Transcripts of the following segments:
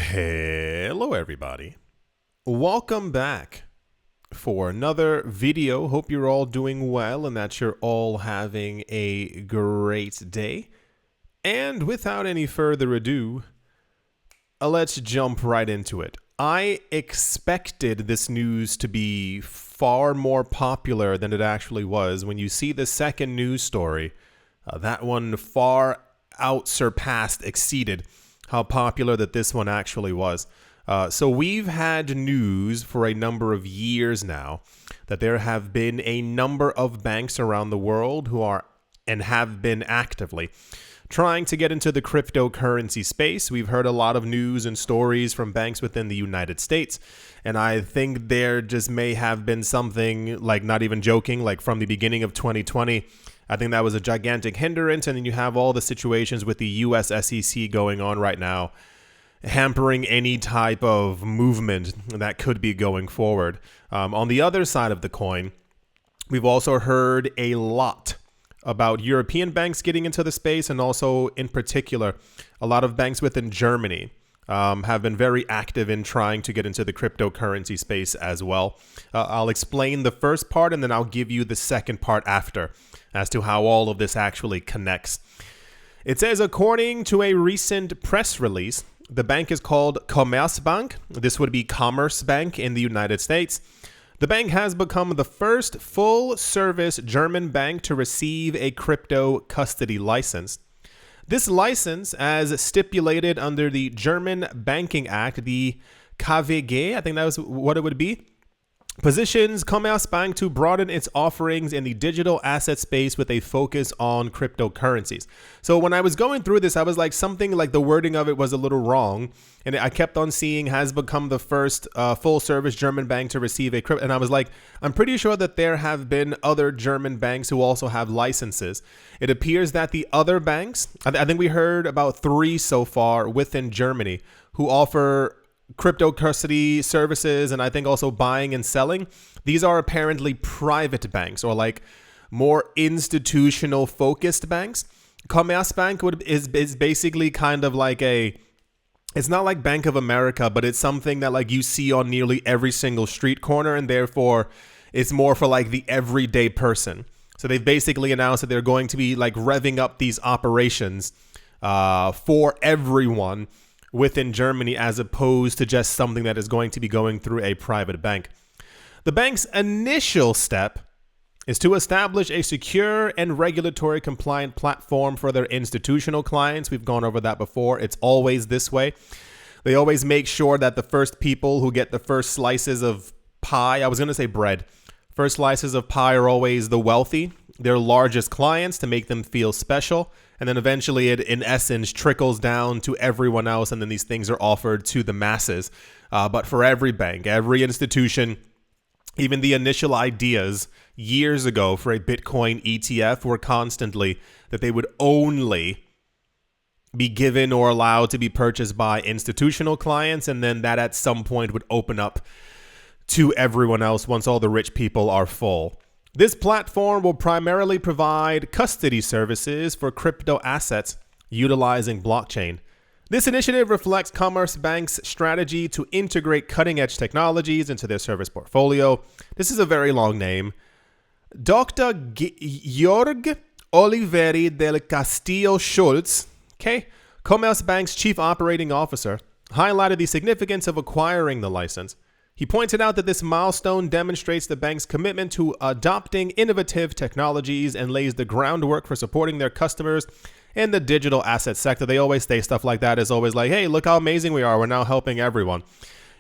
Hello everybody. Welcome back for another video. Hope you're all doing well and that you're all having a great day. And without any further ado, let's jump right into it. I expected this news to be far more popular than it actually was. When you see the second news story, that one far exceeded how popular that this one actually was. So we've had news for a number of years now that there have been a number of banks around the world who are and have been actively trying to get into the cryptocurrency space. We've heard a lot of news and stories from banks within the United States, and I think there just may have been something, like, not even joking, like from the beginning of 2020, I think that was a gigantic hindrance. And then you have all the situations with the US SEC going on right now, hampering any type of movement that could be going forward. On the other side of the coin, we've also heard a lot about European banks getting into the space, and also in particular, a lot of banks within Germany have been very active in trying to get into the cryptocurrency space as well. I'll explain the first part and then I'll give you the second part after as to how all of this actually connects. It says, according to a recent press release, the bank is called Commerzbank. This would be Commerce Bank in the United States. The bank has become the first full-service German bank to receive a crypto custody license. This license, as stipulated under the German Banking Act, the KVG, I think that was what it would be, positions Commerzbank to broaden its offerings in the digital asset space with a focus on cryptocurrencies. So when I was going through this, I was like, something like the wording of it was a little wrong. And I kept on seeing has become the first full service German bank to receive a crypto. And I was like, I'm pretty sure that there have been other German banks who also have licenses. It appears that the other banks, I think we heard about 3 so far within Germany, who offer crypto custody services, and I think also buying and selling. These are apparently private banks, or like more institutional focused banks. Commerzbank is basically kind of like it's not like Bank of America, but it's something that like you see on nearly every single street corner, and therefore it's more for like the everyday person. So they've basically announced that they're going to be like revving up these operations for everyone within Germany, as opposed to just something that is going to be going through a private bank. The bank's initial step is to establish a secure and regulatory compliant platform for their institutional clients. We've gone over that before. It's always this way. They always make sure that the first people who get the first slices of pie, I was going to say bread, first slices of pie are always the wealthy, their largest clients, to make them feel special. And then eventually it, in essence, trickles down to everyone else. And then these things are offered to the masses. But for every bank, every institution, even the initial ideas years ago for a Bitcoin ETF were constantly that they would only be given or allowed to be purchased by institutional clients. And then that at some point would open up to everyone else once all the rich people are full. This platform will primarily provide custody services for crypto assets utilizing blockchain. This initiative reflects Commerzbank's strategy to integrate cutting-edge technologies into their service portfolio. This is a very long name. Dr. Jörg Oliveri del Castillo Schulz, Commerzbank's chief operating officer, highlighted the significance of acquiring the license. He pointed out that this milestone demonstrates the bank's commitment to adopting innovative technologies and lays the groundwork for supporting their customers in the digital asset sector. They always say stuff like that. It's always like, hey, look how amazing we are. We're now helping everyone.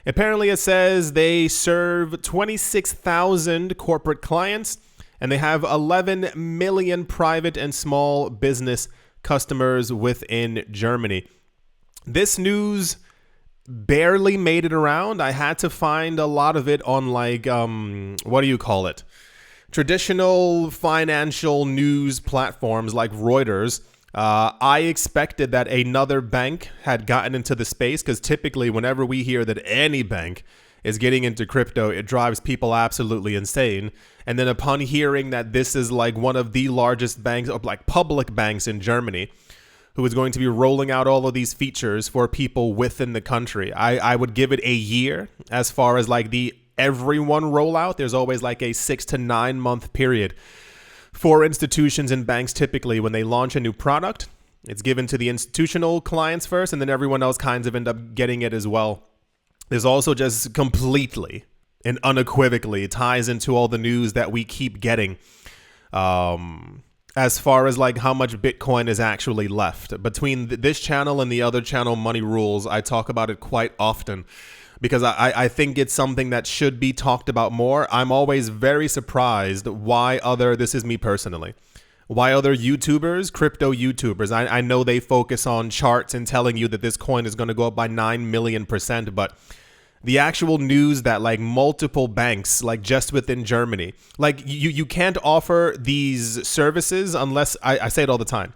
Apparently, it says they serve 26,000 corporate clients, and they have 11 million private and small business customers within Germany. This news barely made it around. I had to find a lot of it on like, what do you call it? Traditional financial news platforms like Reuters. I expected that another bank had gotten into the space, because typically whenever we hear that any bank is getting into crypto, it drives people absolutely insane. And then upon hearing that this is like one of the largest banks, of like public banks in Germany, who is going to be rolling out all of these features for people within the country. I would give it a year as far as like the everyone rollout. There's always like a 6 to 9 month period for institutions and banks. Typically when they launch a new product, it's given to the institutional clients first, and then everyone else kinds of end up getting it as well. There's also just completely and unequivocally ties into all the news that we keep getting as far as like how much Bitcoin is actually left. Between this channel and the other channel, Money Rules, I talk about it quite often because I think it's something that should be talked about more. I'm always very surprised why this is me personally, why other YouTubers, crypto YouTubers, I know they focus on charts and telling you that this coin is going to go up by 9 million%, but the actual news that like multiple banks, like just within Germany, like you can't offer these services unless, I say it all the time,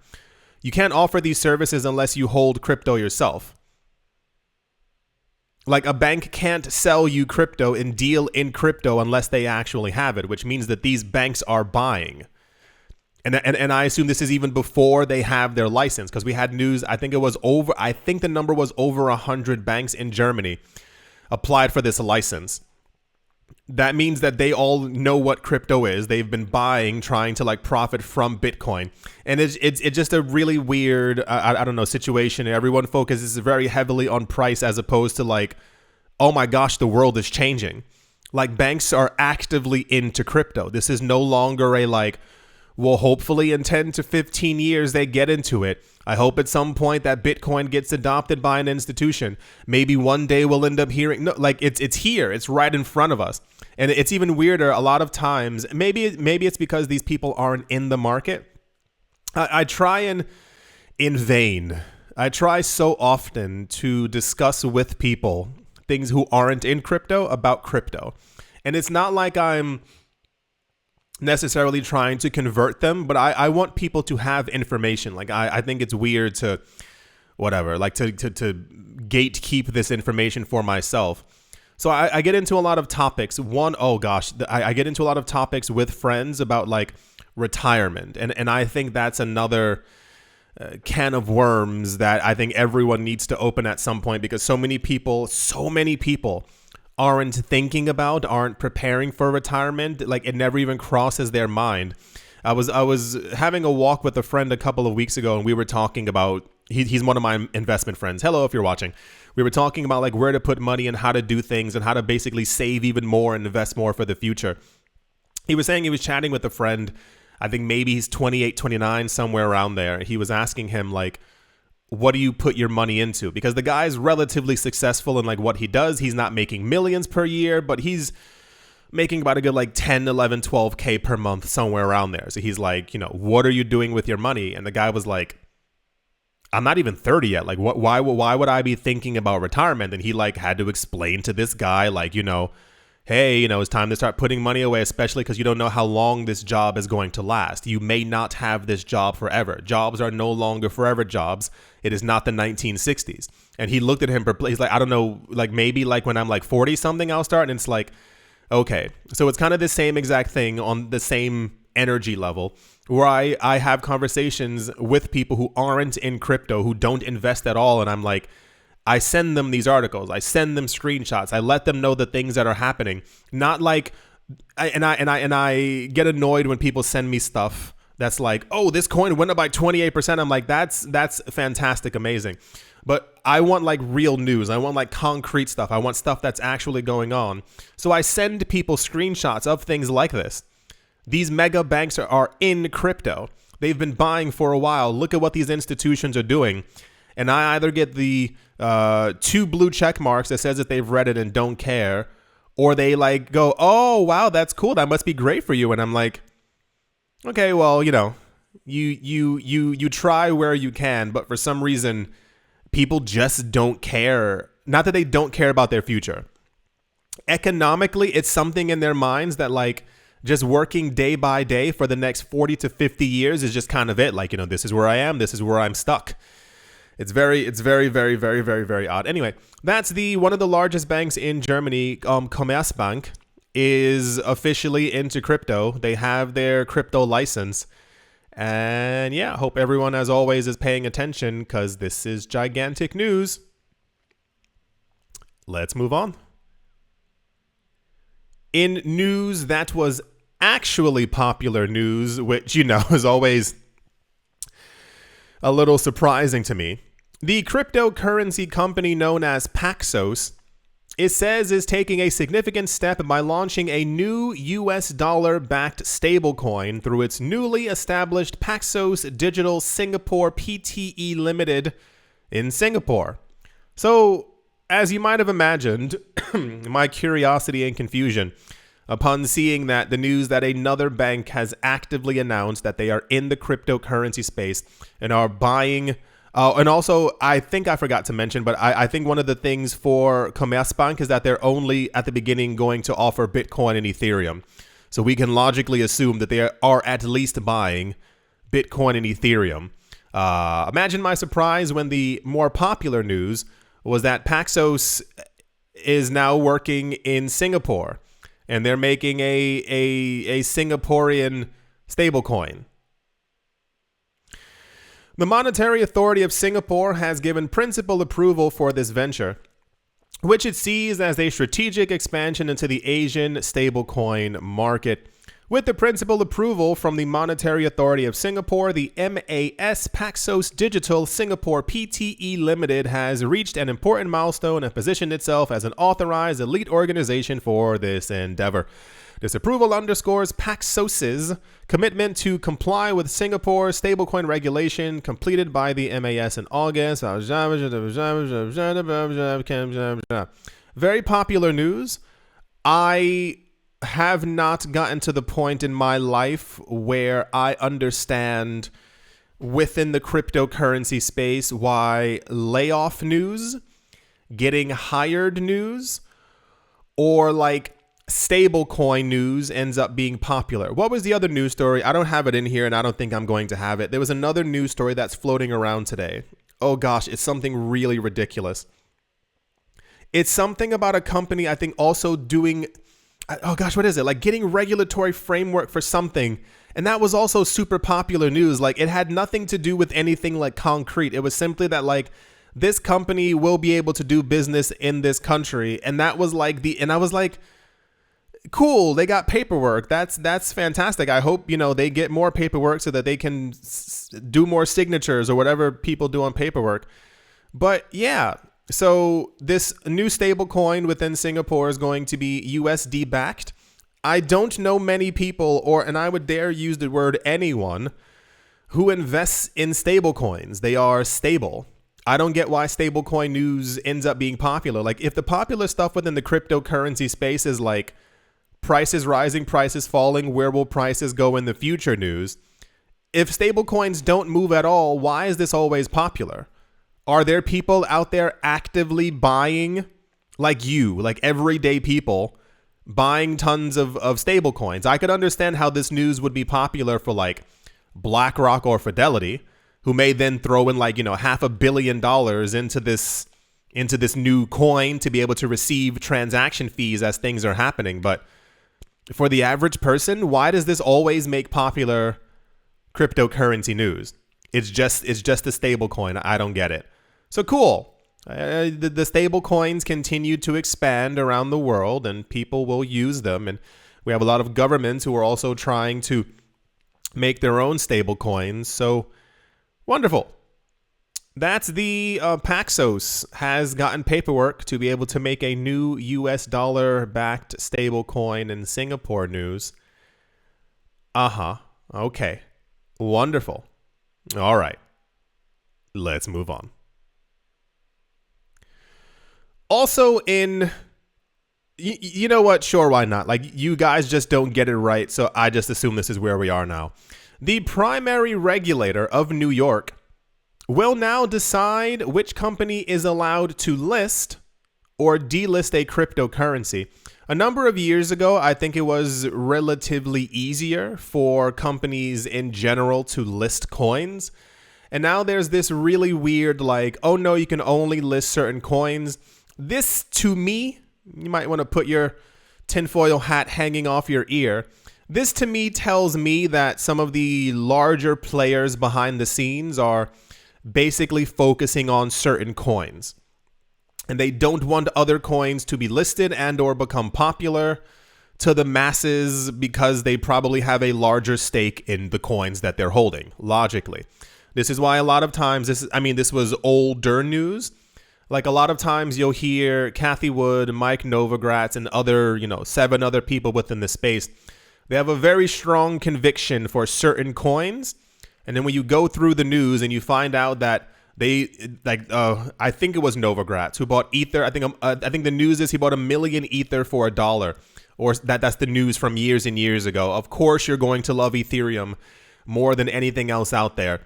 you can't offer these services unless you hold crypto yourself. Like a bank can't sell you crypto and deal in crypto unless they actually have it, which means that these banks are buying. And I assume this is even before they have their license, because we had news, I think the number was over 100 banks in Germany applied for this license. That means that they all know what crypto is. They've been buying, trying to like profit from Bitcoin. And it's just a really weird, I don't know, situation. Everyone focuses very heavily on price as opposed to like, oh my gosh, the world is changing. Like banks are actively into crypto. This is no longer a like, well, hopefully in 10 to 15 years they get into it. I hope at some point that Bitcoin gets adopted by an institution. Maybe one day we'll end up hearing, no, like it's here. It's right in front of us. And it's even weirder a lot of times. Maybe it's because these people aren't in the market. I try and in vain. I try so often to discuss with people things who aren't in crypto about crypto. And it's not like I'm necessarily trying to convert them, but I want people to have information. Like I think it's weird to whatever, like to gatekeep this information for myself. So I get into a lot of topics. I get into a lot of topics with friends about like retirement. And I think that's another can of worms that I think everyone needs to open at some point, because so many people aren't thinking about, aren't preparing for retirement. Like it never even crosses their mind. I was having a walk with a friend a couple of weeks ago, and we were talking about, he's one of my investment friends. Hello, if you're watching. We were talking about like where to put money and how to do things and how to basically save even more and invest more for the future. He was saying he was chatting with a friend. I think maybe he's 28, 29, somewhere around there. He was asking him like, what do you put your money into? Because the guy's relatively successful in like what he does. He's not making millions per year, but he's making about a good like 10, 11, 12K per month, somewhere around there. So he's like, what are you doing with your money? And the guy was like, I'm not even 30 yet. Like, why would I be thinking about retirement? And he like had to explain to this guy, like, hey, it's time to start putting money away, especially because you don't know how long this job is going to last. You may not have this job forever. Jobs are no longer forever jobs. It is not the 1960s. And he looked at him, he's like, I don't know, like maybe like when I'm like 40 something, I'll start. And it's like, okay. So it's kind of the same exact thing on the same energy level, where I have conversations with people who aren't in crypto, who don't invest at all. And I'm like, I send them these articles. I send them screenshots. I let them know the things that are happening. Not like, I get annoyed when people send me stuff that's like, oh, this coin went up by 28%. I'm like, that's fantastic, amazing. But I want like real news. I want like concrete stuff. I want stuff that's actually going on. So I send people screenshots of things like this. These mega banks are in crypto. They've been buying for a while. Look at what these institutions are doing. And I either get the 2 blue check marks that says that they've read it and don't care, or they like go, oh, wow, that's cool. That must be great for you. And I'm like, okay, well, you try where you can, but for some reason, people just don't care. Not that they don't care about their future. Economically, it's something in their minds that like just working day by day for the next 40 to 50 years is just kind of it. Like, this is where I am. This is where I'm stuck. It's very, very, very, very, very odd. Anyway, that's one of the largest banks in Germany, Commerzbank, is officially into crypto. They have their crypto license. And yeah, hope everyone, as always, is paying attention because this is gigantic news. Let's move on. In news that was actually popular news, which, is always a little surprising to me, the cryptocurrency company known as Paxos, it says, is taking a significant step by launching a new US dollar-backed stablecoin through its newly established Paxos Digital Singapore Pte Limited in Singapore. So, as you might have imagined, my curiosity and confusion upon seeing that the news that another bank has actively announced that they are in the cryptocurrency space and are buying. And also, I think I forgot to mention, but I think one of the things for Commerzbank is that they're only at the beginning going to offer Bitcoin and Ethereum. So we can logically assume that they are at least buying Bitcoin and Ethereum. Imagine my surprise when the more popular news was that Paxos is now working in Singapore, and they're making a Singaporean stablecoin. The Monetary Authority of Singapore has given principal approval for this venture, which it sees as a strategic expansion into the Asian stablecoin market. With the principal approval from the Monetary Authority of Singapore, the MAS Paxos Digital Singapore Pte Limited has reached an important milestone and positioned itself as an authorized elite organization for this endeavor. This approval underscores Paxos's commitment to comply with Singapore's stablecoin regulation completed by the MAS in August. Very popular news. I have not gotten to the point in my life where I understand within the cryptocurrency space why layoff news, getting hired news, or like stablecoin news ends up being popular. What was the other news story? I don't have it in here, and I don't think I'm going to have it. There was another news story that's floating around today. Oh gosh, it's something really ridiculous. It's something about a company, I think, also doing, oh gosh, what is it? Like getting regulatory framework for something. And that was also super popular news. Like it had nothing to do with anything like concrete. It was simply that like this company will be able to do business in this country. And that was like and I was like, cool, they got paperwork. That's fantastic. I hope, they get more paperwork so that they can do more signatures or whatever people do on paperwork. But yeah, so this new stable coin within Singapore is going to be USD backed. I don't know many people, and I would dare use the word anyone, who invests in stable coins. They are stable. I don't get why stablecoin news ends up being popular. Like if the popular stuff within the cryptocurrency space is like prices rising, prices falling, where will prices go in the future news? If stablecoins don't move at all, why is this always popular? Are there people out there actively buying, like everyday people, buying tons of stablecoins? I could understand how this news would be popular for like BlackRock or Fidelity, who may then throw in like, $500 million into this new coin to be able to receive transaction fees as things are happening. But for the average person, why does this always make popular cryptocurrency news? It's just a stable coin. I don't get it. So cool. The stable coins continue to expand around the world and people will use them. And we have a lot of governments who are also trying to make their own stable coins. So wonderful. That's the Paxos has gotten paperwork to be able to make a new US dollar-backed stable coin in Singapore news. Okay. Wonderful. All right. Let's move on. Also you know what? Sure, why not? Like you guys just don't get it right, so I just assume this is where we are now. The primary regulator of New York will now decide which company is allowed to list or delist a cryptocurrency. A number of years ago, I think it was relatively easier for companies in general to list coins. And now there's this really weird like, oh no, you can only list certain coins. This, to me, you might want to put your tinfoil hat hanging off your ear. This to me tells me that some of the larger players behind the scenes are basically focusing on certain coins. And they don't want other coins to be listed and or become popular to the masses because they probably have a larger stake in the coins that they're holding, logically. This is why a lot of times, this was older news. Like a lot of times you'll hear Cathie Wood, Mike Novogratz, and other, 7 other people within the space. They have a very strong conviction for certain coins. And then when you go through the news and you find out that I think it was Novogratz who bought Ether. I think the news is he bought 1 million Ether for $1, or that's the news from years and years ago. Of course, you're going to love Ethereum more than anything else out there.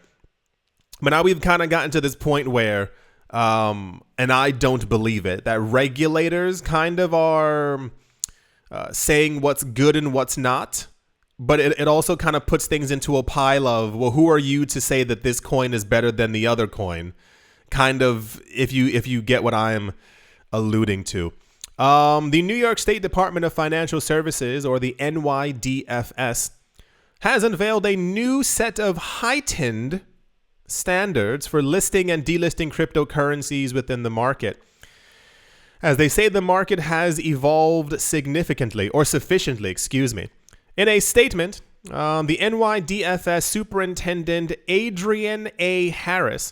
But now we've kind of gotten to this point where, and I don't believe it, that regulators kind of are saying what's good and what's not. But it also kind of puts things into a pile of, well, who are you to say that this coin is better than the other coin? Kind of, if you get what I'm alluding to. The New York State Department of Financial Services, or the NYDFS, has unveiled a new set of heightened standards for listing and delisting cryptocurrencies within the market. As they say, the market has evolved significantly, or sufficiently, excuse me. In a statement, the NYDFS Superintendent Adrian A. Harris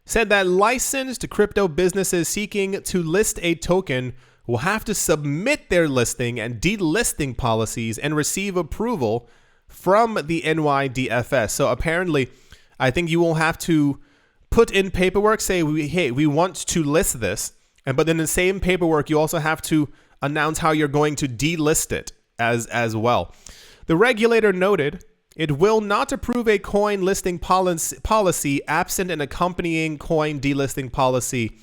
said that licensed crypto businesses seeking to list a token will have to submit their listing and delisting policies and receive approval from the NYDFS. So apparently, I think you will have to put in paperwork, say, hey, we want to list this. But then in the same paperwork, you also have to announce how you're going to delist it as well. The regulator noted it will not approve a coin listing policy absent an accompanying coin delisting policy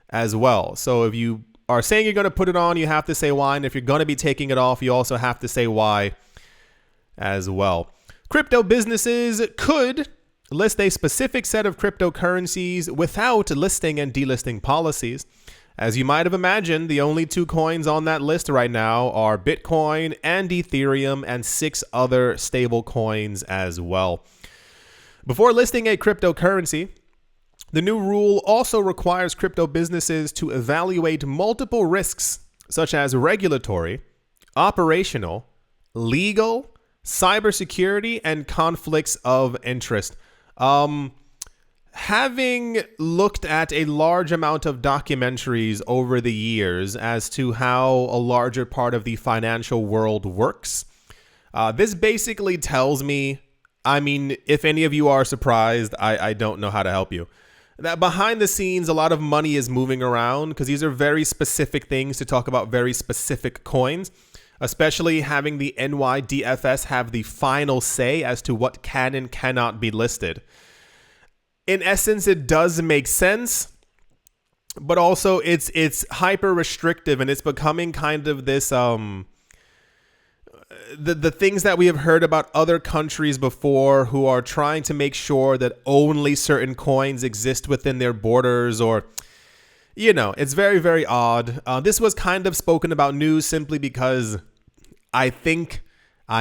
as well. So if you are saying you're going to put it on, you have to say why. And if you're going to be taking it off, you also have to say why as well. Crypto businesses could list a specific set of cryptocurrencies without listing and delisting policies. As you might have imagined, the only 2 coins on that list right now are Bitcoin and Ethereum, and 6 other stable coins as well. Before listing a cryptocurrency, the new rule also requires crypto businesses to evaluate multiple risks such as regulatory, operational, legal, cybersecurity, and conflicts of interest. Having looked at a large amount of documentaries over the years as to how a larger part of the financial world works, this basically tells me, if any of you are surprised, I don't know how to help you, that behind the scenes, a lot of money is moving around because these are very specific things to talk about very specific coins, especially having the NYDFS have the final say as to what can and cannot be listed. In essence, it does make sense, but also it's hyper restrictive, and it's becoming kind of this the things that we have heard about other countries before who are trying to make sure that only certain coins exist within their borders, or it's very, very odd. This was kind of spoken about news simply because I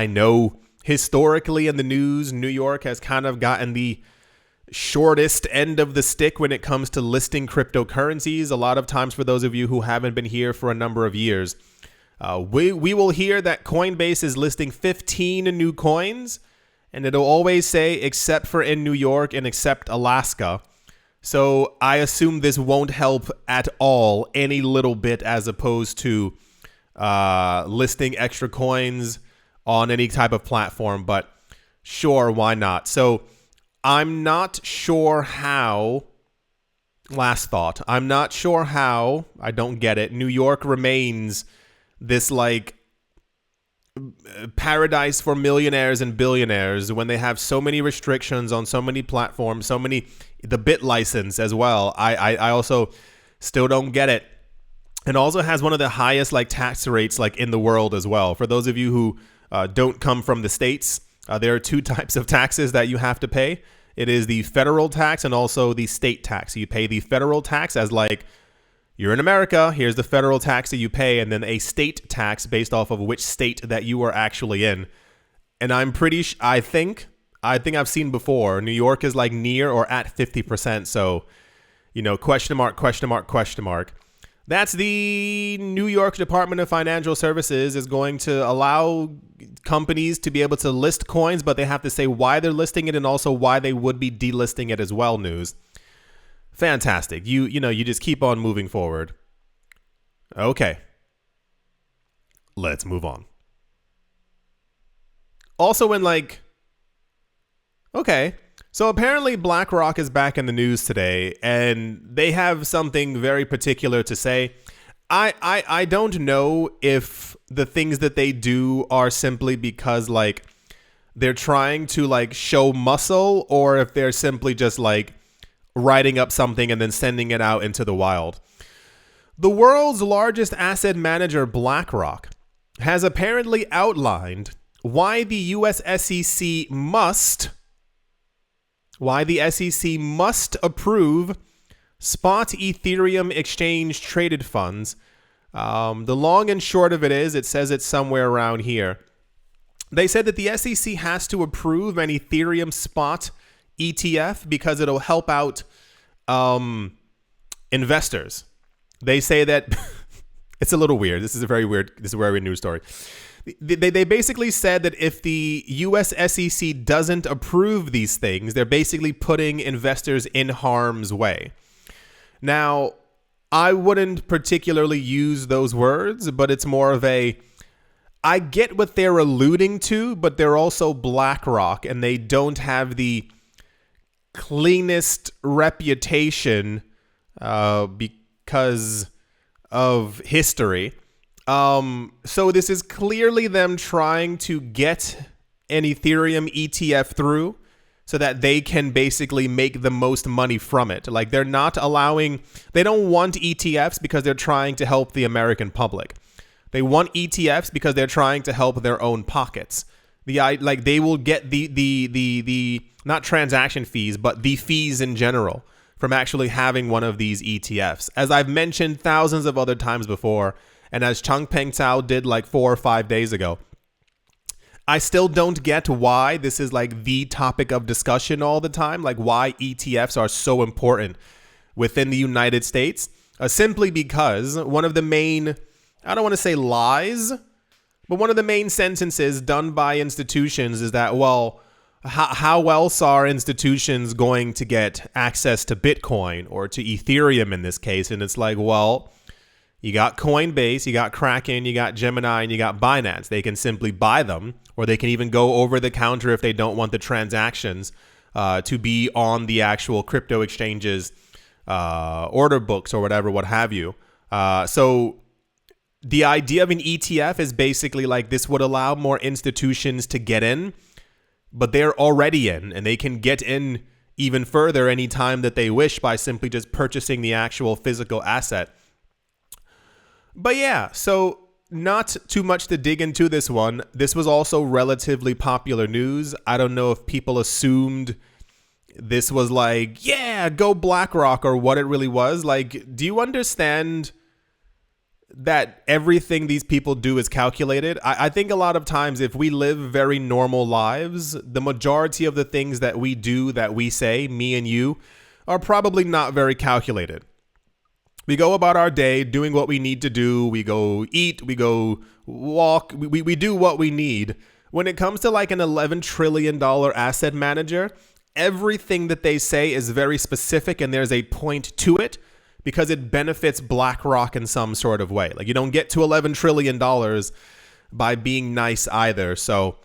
know historically in the news, New York has kind of gotten the shortest end of the stick when it comes to listing cryptocurrencies. A lot of times, for those of you who haven't been here for a number of years, we will hear that Coinbase is listing 15 new coins, and it'll always say except for in New York and except Alaska. So I assume this won't help at all, any little bit, as opposed to listing extra coins on any type of platform. But sure, why not? So I'm not sure how, last thought, I'm not sure how, I don't get it, New York remains this paradise for millionaires and billionaires when they have so many restrictions on so many platforms, the bit license as well. I also still don't get it. And also has one of the highest tax rates in the world as well. For those of you who don't come from the States, there are 2 types of taxes that you have to pay. It is the federal tax and also the state tax. You pay the federal tax as you're in America, here's the federal tax that you pay, and then a state tax based off of which state that you are actually in. And I'm I think I've seen before, New York is like near or at 50%. So, question mark, question mark, question mark. That's the New York Department of Financial Services is going to allow companies to be able to list coins, but they have to say why they're listing it and also why they would be delisting it as well. News. Fantastic. You just keep on moving forward. Okay. Let's move on. Also okay. So apparently BlackRock is back in the news today, and they have something very particular to say. I don't know if the things that they do are simply because they're trying to show muscle, or if they're simply just writing up something and then sending it out into the wild. The world's largest asset manager, BlackRock, has apparently outlined why the US SEC must approve spot Ethereum exchange traded funds. The long and short of it is, it says it's somewhere around here. They said that the SEC has to approve an Ethereum spot ETF because it'll help out investors. They say that it's a little weird. This is a very weird news story. They basically said that if the US SEC doesn't approve these things, they're basically putting investors in harm's way. Now, I wouldn't particularly use those words, but it's more of I get what they're alluding to, but they're also BlackRock, and they don't have the cleanest reputation because of history. So this is clearly them trying to get an Ethereum ETF through so that they can basically make the most money from it. They don't want ETFs because they're trying to help the American public. They want ETFs because they're trying to help their own pockets. They will get the not transaction fees, but the fees in general from actually having one of these ETFs. As I've mentioned thousands of other times before, and as Changpeng Cao did 4 or 5 days ago, I still don't get why this is the topic of discussion all the time, why ETFs are so important within the United States. Simply because one of the main, I don't want to say lies, but one of the main sentences done by institutions is that, well, how else are institutions going to get access to Bitcoin or to Ethereum in this case? And it's well, you got Coinbase, you got Kraken, you got Gemini, and you got Binance. They can simply buy them, or they can even go over the counter if they don't want the transactions to be on the actual crypto exchanges, order books or whatever, what have you. So the idea of an ETF is basically this would allow more institutions to get in, but they're already in, and they can get in even further anytime that they wish by simply just purchasing the actual physical asset. But yeah, so not too much to dig into this one. This was also relatively popular news. I don't know if people assumed this was yeah, go BlackRock, or what it really was. Do you understand that everything these people do is calculated? I think a lot of times if we live very normal lives, the majority of the things that we do, that we say, me and you, are probably not very calculated. We go about our day doing what we need to do. We go eat, we go walk, we do what we need. When it comes to an $11 trillion asset manager, everything that they say is very specific, and there's a point to it because it benefits BlackRock in some sort of way. You don't get to $11 trillion by being nice either. So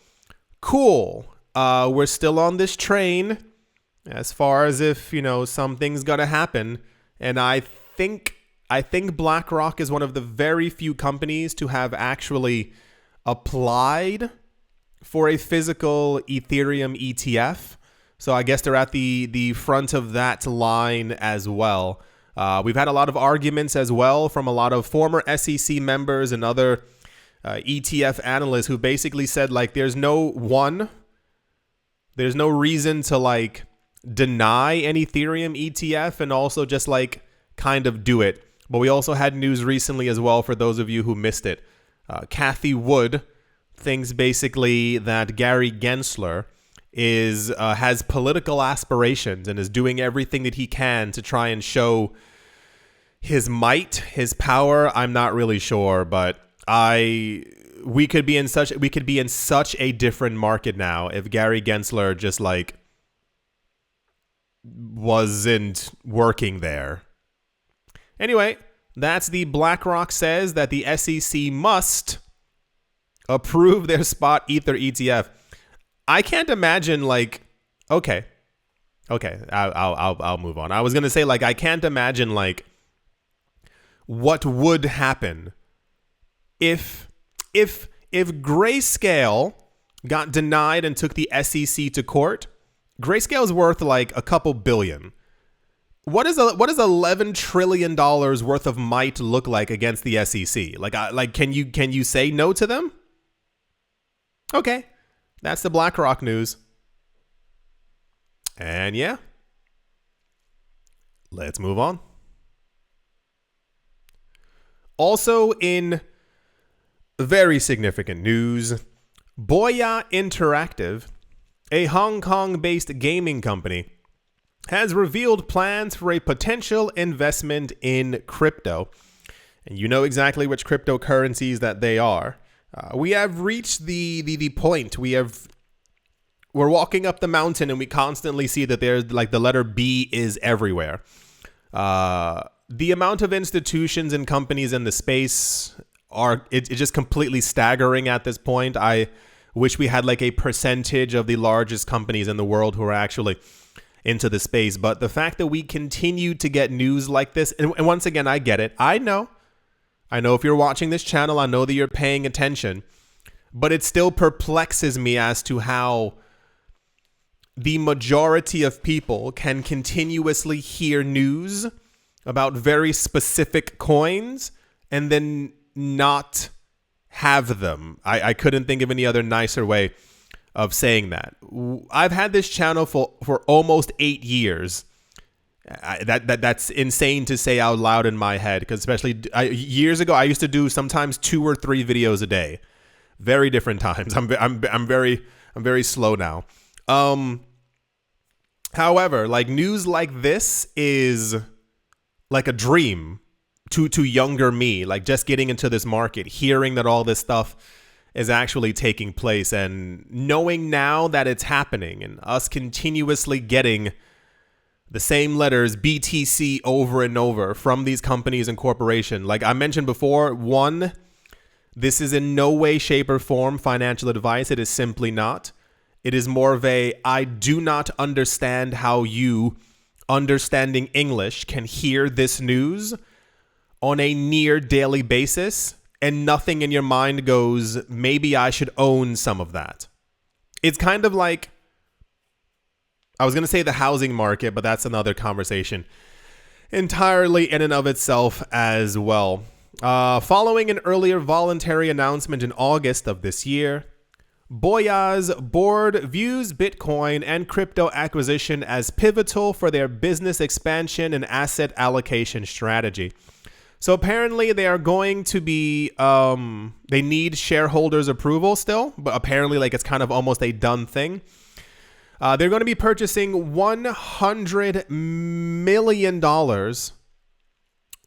cool. We're still on this train as far as if, something's going to happen. And I think BlackRock is one of the very few companies to have actually applied for a physical Ethereum ETF. So I guess they're at the front of that line as well. We've had a lot of arguments as well from a lot of former SEC members and other ETF analysts who basically said there's no reason to deny an Ethereum ETF and also just kind of do it. But we also had news recently as well, for those of you who missed it. Cathie Wood thinks basically that Gary Gensler has political aspirations and is doing everything that he can to try and show his might, his power. I'm not really sure, but we could be in such a different market now if Gary Gensler just like wasn't working there. Anyway, that's the BlackRock says that the SEC must approve their spot Ether ETF. I can't imagine like, okay, I'll move on. I was gonna say like I can't imagine like what would happen if Grayscale got denied and took the SEC to court. Grayscale's worth like a couple billion. What does $11 trillion worth of might look like against the SEC? Like can you say no to them? Okay, that's the BlackRock news. And yeah, let's move on. Also in very significant news, Boya Interactive, a Hong Kong-based gaming company, has revealed plans for a potential investment in crypto. And you know exactly which cryptocurrencies that they are. We have reached the point. We're walking up the mountain and we constantly see that there's like the letter B is everywhere. The amount of institutions and companies in the space it's just completely staggering at this point. I wish we had like a percentage of the largest companies in the world who are actually into the space. But the fact that we continue to get news like this, and once again, I get it. I know if you're watching this channel, I know that you're paying attention, but it still perplexes me as to how the majority of people can continuously hear news about very specific coins and then not have them. I couldn't think of any other nicer way of saying that. I've had this channel for almost 8 years. That's insane to say out loud in my head, because especially years ago I used to do sometimes 2 or 3 videos a day. Very different times. I'm very slow now. However, like news like this is like a dream to younger me, like just getting into this market, hearing that all this stuff is actually taking place and knowing now that it's happening and us continuously getting the same letters BTC over and over from these companies and corporations. Like I mentioned before, one, this is in no way, shape, or form financial advice. It is simply not. It is more of I do not understand how you, understanding English, can hear this news on a near daily basis and nothing in your mind goes, maybe I should own some of that. It's kind of like, I was going to say the housing market, but that's another conversation entirely in and of itself as well. Following an earlier voluntary announcement in August of this year, Boya's board views Bitcoin and crypto acquisition as pivotal for their business expansion and asset allocation strategy. So apparently they are going to be, they need shareholders' approval still, but apparently like it's kind of almost a done thing. They're going to be purchasing $100 million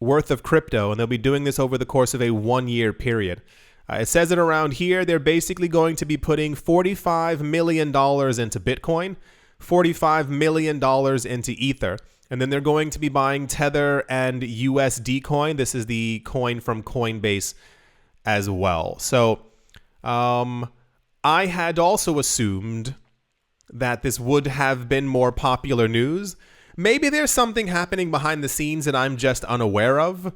worth of crypto, and they'll be doing this over the course of a 1-year period. It says it around here. They're basically going to be putting $45 million into Bitcoin, $45 million into Ether, and then they're going to be buying Tether and USD coin. This is the coin from Coinbase as well. So I had also assumed that this would have been more popular news. Maybe there's something happening behind the scenes that I'm just unaware of.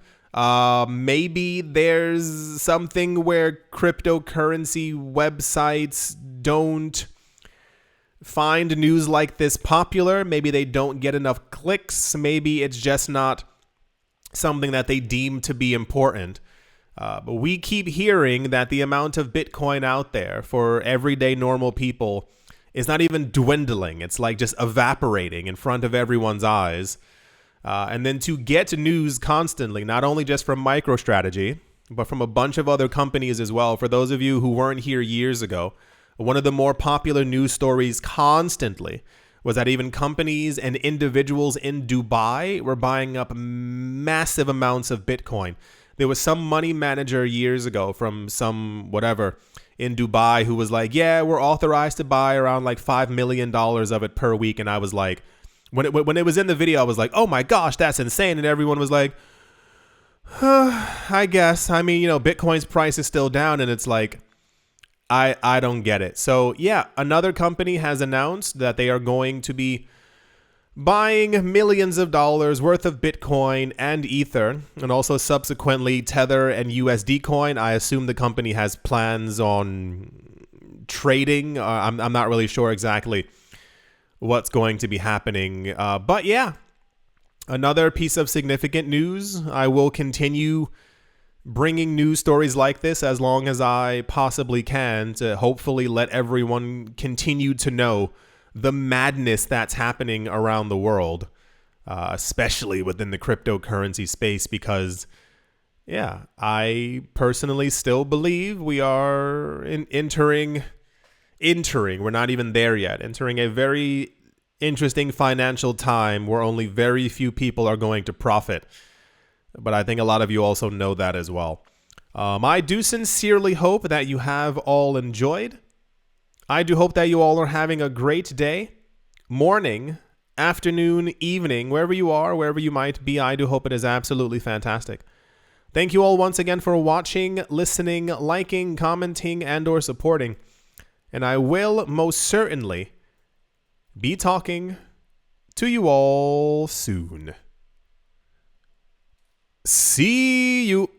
Maybe there's something where cryptocurrency websites don't find news like this popular. Maybe they don't get enough clicks. Maybe it's just not something that they deem to be important. But we keep hearing that the amount of Bitcoin out there for everyday normal people is not even dwindling. It's like just evaporating in front of everyone's eyes. And then to get news constantly, not only just from MicroStrategy, but from a bunch of other companies as well. For those of you who weren't here years ago, one of the more popular news stories constantly was that even companies and individuals in Dubai were buying up massive amounts of Bitcoin. There was some money manager years ago from some whatever in Dubai who was like, yeah, we're authorized to buy around like $5 million of it per week. And I was like, when it was in the video, I was like, oh my gosh, that's insane. And everyone was like, I guess. I mean, Bitcoin's price is still down, and it's like, I don't get it. So yeah, another company has announced that they are going to be buying millions of dollars worth of Bitcoin and Ether, and also subsequently Tether and USD coin. I assume the company has plans on trading. I'm not really sure exactly what's going to be happening. But yeah, another piece of significant news. I will continue bringing news stories like this as long as I possibly can to hopefully let everyone continue to know the madness that's happening around the world, especially within the cryptocurrency space, because, yeah, I personally still believe we are entering, we're not even there yet, entering a very interesting financial time where only very few people are going to profit. But I think a lot of you also know that as well. I do sincerely hope that you have all enjoyed. I do hope that you all are having a great day, morning, afternoon, evening, wherever you are, wherever you might be. I do hope it is absolutely fantastic. Thank you all once again for watching, listening, liking, commenting, and or supporting. And I will most certainly be talking to you all soon. See you.